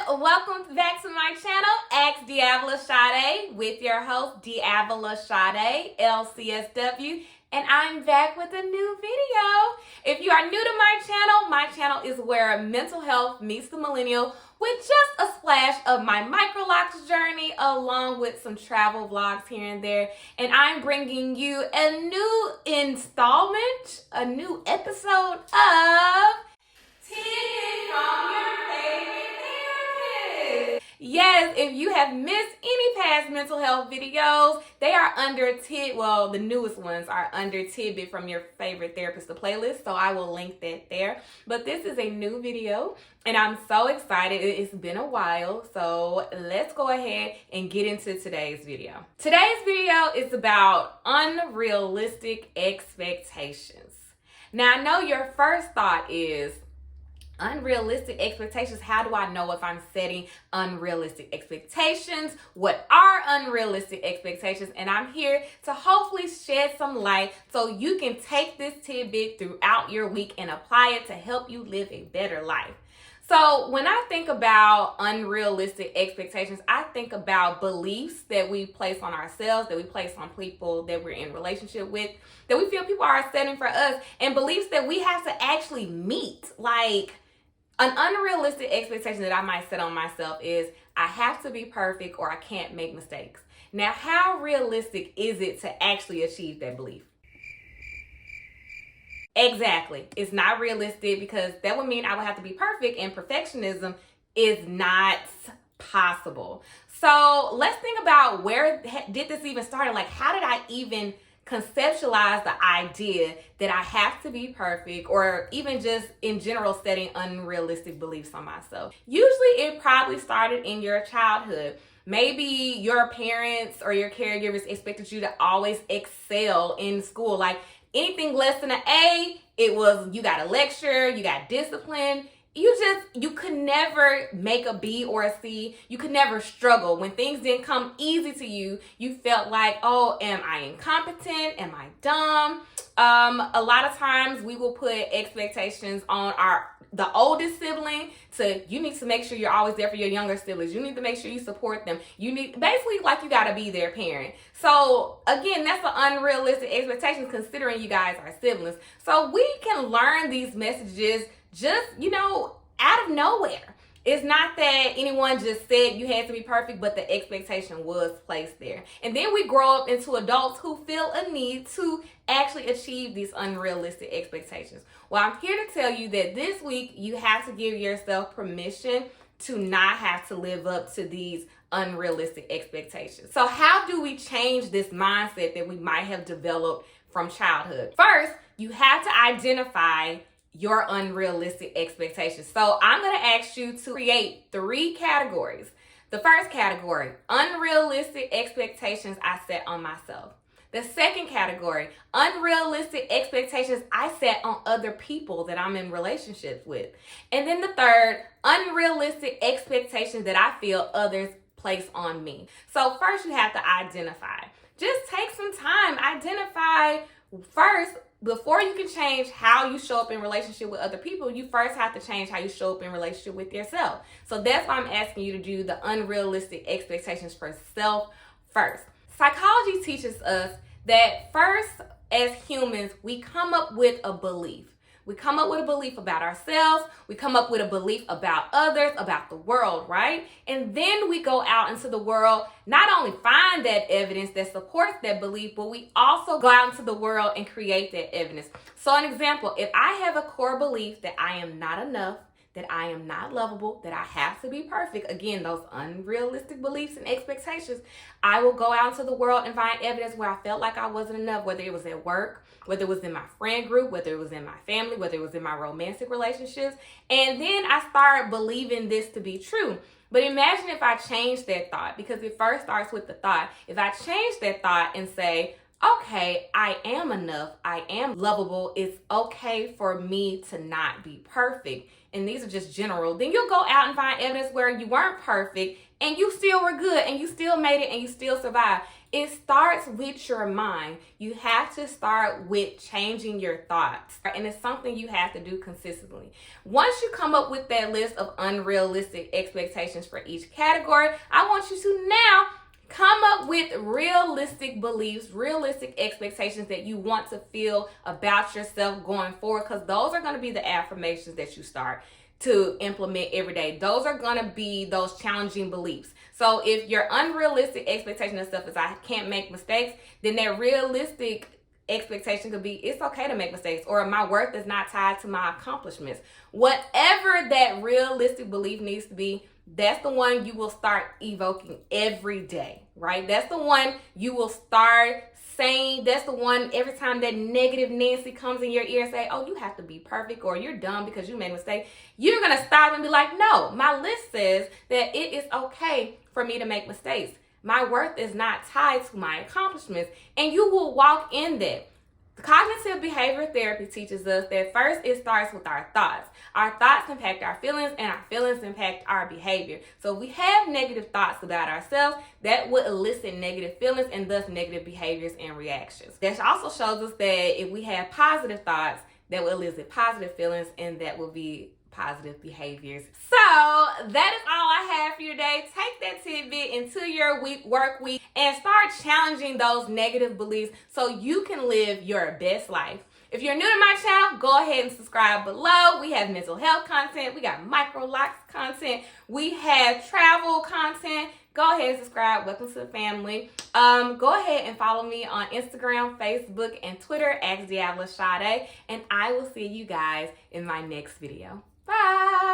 Welcome back to my channel, Askdeavilasade, with your host, DeAvila Sadé, LCSW, and I'm back with a new video. If you are new to my channel is where mental health meets the millennial with just a splash of my micro-Locs journey along with some travel vlogs here and there. And I'm bringing you a new installment, a new episode of Tidbit from your favorite therapist. Yes, if you have missed any past mental health videos, they are under the newest ones are under Tidbit from your favorite therapist, the playlist. So I will link that there. But this is a new video and I'm so excited. It's been a while. So let's go ahead and get into today's video. Today's video is about unrealistic expectations. Now I know your first thought is, unrealistic expectations. How do I know if I'm setting unrealistic expectations? What are unrealistic expectations? And I'm here to hopefully shed some light so you can take this tidbit throughout your week and apply it to help you live a better life. So when I think about unrealistic expectations, I think about beliefs that we place on ourselves, that we place on people that we're in relationship with, that we feel people are setting for us, and beliefs that we have to actually meet. Like, an unrealistic expectation that I might set on myself is I have to be perfect or I can't make mistakes. Now, how realistic is it to actually achieve that belief? Exactly. It's not realistic because that would mean I would have to be perfect, and perfectionism is not possible. So let's think about, where did this even start? Like, how did I even conceptualize the idea that I have to be perfect, or even just in general setting unrealistic beliefs on myself? Usually it probably started in your childhood. Maybe your parents or your caregivers expected you to always excel in school. Like, anything less than an A, it was you got a lecture, you got discipline. You could never make a B or a C. You could never struggle. When things didn't come easy to you, you felt like, oh, am I incompetent? Am I dumb? A lot of times we will put expectations on the oldest sibling to, you need to make sure you're always there for your younger siblings. You need to make sure you support them. You need, basically, like, you got to be their parent. So again, that's an unrealistic expectation considering you guys are siblings. So we can learn these messages just, out of nowhere. It's not that anyone just said you had to be perfect, but the expectation was placed there. And then we grow up into adults who feel a need to actually achieve these unrealistic expectations. Well, I'm here to tell you that this week you have to give yourself permission to not have to live up to these unrealistic expectations. So how do we change this mindset that we might have developed from childhood? First, you have to identify your unrealistic expectations. So I'm going to ask you to create 3 categories. The first category, unrealistic expectations I set on myself. The second category, unrealistic expectations I set on other people that I'm in relationships with. And then the third, unrealistic expectations that I feel others place on me. So first you have to identify. Just take some time. Identify first. Before you can change how you show up in relationship with other people, you first have to change how you show up in relationship with yourself. So that's why I'm asking you to do the unrealistic expectations for self first. Psychology teaches us that first, as humans, we come up with a belief. We come up with a belief about ourselves. We come up with a belief about others, about the world, right? And then we go out into the world, not only find that evidence that supports that belief, but we also go out into the world and create that evidence. So an example, if I have a core belief that I am not enough, that I am not lovable, that I have to be perfect, again, those unrealistic beliefs and expectations, I will go out into the world and find evidence where I felt like I wasn't enough, whether it was at work, whether it was in my friend group, whether it was in my family, whether it was in my romantic relationships. And then I started believing this to be true. But imagine if I changed that thought, because it first starts with the thought. If I change that thought and say, okay, I am enough, I am lovable, it's okay for me to not be perfect, and these are just general, then you'll go out and find evidence where you weren't perfect and you still were good and you still made it and you still survived. It starts with your mind. You have to start with changing your thoughts. And it's something you have to do consistently. Once you come up with that list of unrealistic expectations for each category, I want you to now come up with realistic beliefs, realistic expectations that you want to feel about yourself going forward, because those are going to be the affirmations that you start to implement every day. Those are going to be those challenging beliefs. So if your unrealistic expectation and stuff is I can't make mistakes, then that realistic expectation could be it's okay to make mistakes, or my worth is not tied to my accomplishments. Whatever that realistic belief needs to be, that's the one you will start evoking every day, right? That's the one you will start saying. That's the one every time that negative Nancy comes in your ear and say, oh, you have to be perfect, or you're dumb because you made a mistake. You're going to stop and be like, no, my list says that it is okay for me to make mistakes. My worth is not tied to my accomplishments. And you will walk in that. Cognitive behavior therapy teaches us that first it starts with our thoughts. Our thoughts impact our feelings, and our feelings impact our behavior. So if we have negative thoughts about ourselves, that would elicit negative feelings and thus negative behaviors and reactions. That also shows us that if we have positive thoughts, that will elicit positive feelings, and that will be positive behaviors. So that is all I have for you today. Take that tidbit into your work week and start challenging those negative beliefs so you can live your best life. If you're new to my channel, go ahead and subscribe below. We have mental health content. We got micro Locs content. We have travel content. Go ahead and subscribe. Welcome to the family. Go ahead and follow me on Instagram, Facebook, and Twitter, Askdeavilasade, and I will see you guys in my next video. Bye.